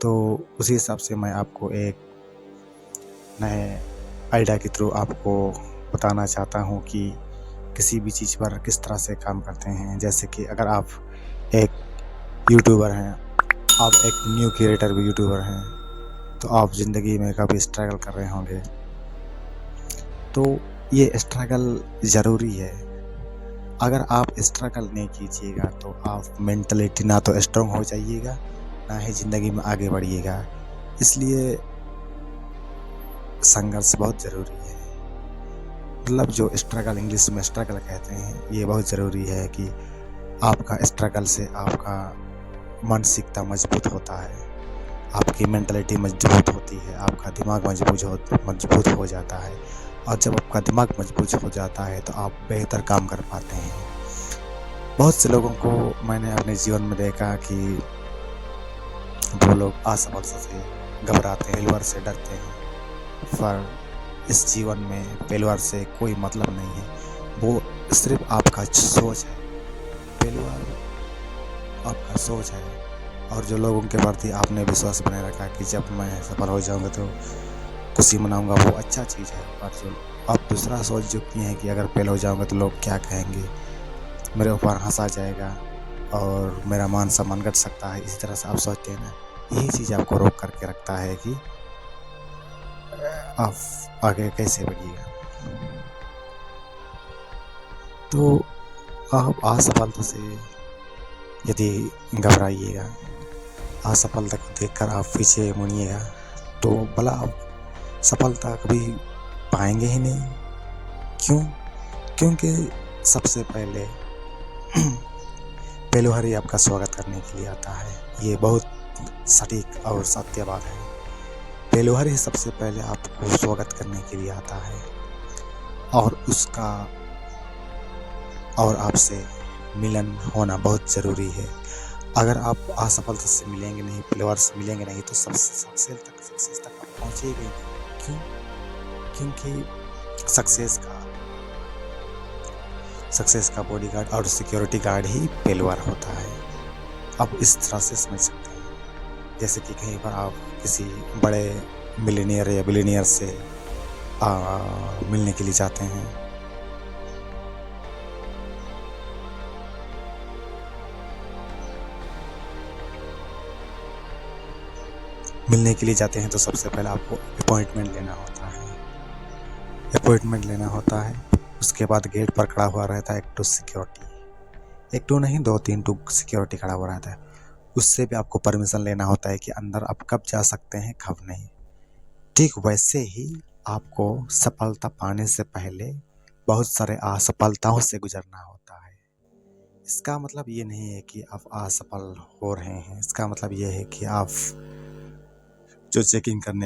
तो उसी हिसाब से मैं आपको एक नए आइडिया के थ्रू आपको बताना चाहता हूँ कि किसी भी चीज़ पर किस तरह से काम करते हैं। जैसे कि अगर आप एक यूट्यूबर हैं, आप एक न्यू क्रिएटर भी यूट्यूबर हैं, तो आप ज़िंदगी में काफ़ी स्ट्रगल कर रहे होंगे। तो ये स्ट्रगल ज़रूरी है। अगर आप स्ट्रगल नहीं कीजिएगा तो आप मेंटलिटी ना तो स्ट्रॉन्ग हो जाइएगा, ना ही ज़िंदगी में आगे बढ़िएगा। इसलिए संघर्ष बहुत ज़रूरी है। मतलब जो स्ट्रगल इंग्लिश में स्ट्रगल कहते हैं, ये बहुत ज़रूरी है कि आपका स्ट्रगल से आपका मानसिकता मजबूत होता है, आपकी मेंटलिटी मजबूत होती है, आपका दिमाग मजबूत हो जाता है। और जब आपका दिमाग मजबूत हो जाता है तो आप बेहतर काम कर पाते हैं। बहुत से लोगों को मैंने अपने जीवन में देखा कि वो लोग असफलता से घबराते हैं, फेल्योर से डरते हैं। पर इस जीवन में फेल्योर से कोई मतलब नहीं है, वो सिर्फ आपका सोच है। फेल्योर आपका सोच है। और जो लोगों के प्रति आपने विश्वास बनाए रखा कि जब मैं सफल हो जाऊंगा तो खुशी मनाऊंगा, वो अच्छा चीज़ है। और जो आप दूसरा सोच जो किए हैं कि अगर फेल हो जाऊंगा तो लोग क्या कहेंगे, मेरे ऊपर हंसा जाएगा और मेरा मान सम्मान घट सकता है, इसी तरह से आप सोचते हैं ना, यही चीज़ आपको रोक करके रखता है कि आप आगे कैसे बढ़िएगा। तो आप असफलता से यदि घबराइएगा, असफलता को देखकर आप पीछे मुड़िएगा, तो भला आप सफलता कभी पाएंगे ही नहीं। क्यों? क्योंकि सबसे पहले फेल्योर ही आपका स्वागत करने के लिए आता है। ये बहुत सटीक और सत्य बात है। फेल्योर ही सबसे पहले आपको स्वागत करने के लिए आता है और उसका और आपसे मिलन होना बहुत ज़रूरी है। अगर आप असफलता से मिलेंगे नहीं, फेल्योर से मिलेंगे नहीं, तो सक्सेस तक आप पहुँचेंगे नहीं। क्यों? क्योंकि सक्सेस का बॉडीगार्ड और सिक्योरिटी गार्ड ही फेल्योर होता है। आप इस तरह से समझ सकते हैं। जैसे कि कहीं पर आप किसी बड़े मिलियनियर या बिलियनियर से मिलने के लिए जाते हैं, तो सबसे पहले आपको अपॉइंटमेंट लेना होता है। उसके बाद गेट पर खड़ा हुआ रहता है एक टू नहीं, 2-3 टू सिक्योरिटी खड़ा हुआ रहता है। उससे भी आपको परमिशन लेना होता है कि अंदर आप कब जा सकते हैं, कब नहीं। ठीक वैसे ही आपको सफलता पाने से पहले बहुत सारे असफलताओं से गुजरना होता है। इसका मतलब ये नहीं है कि आप असफल हो रहे हैं, इसका मतलब ये है कि आप जो चेकिंग करने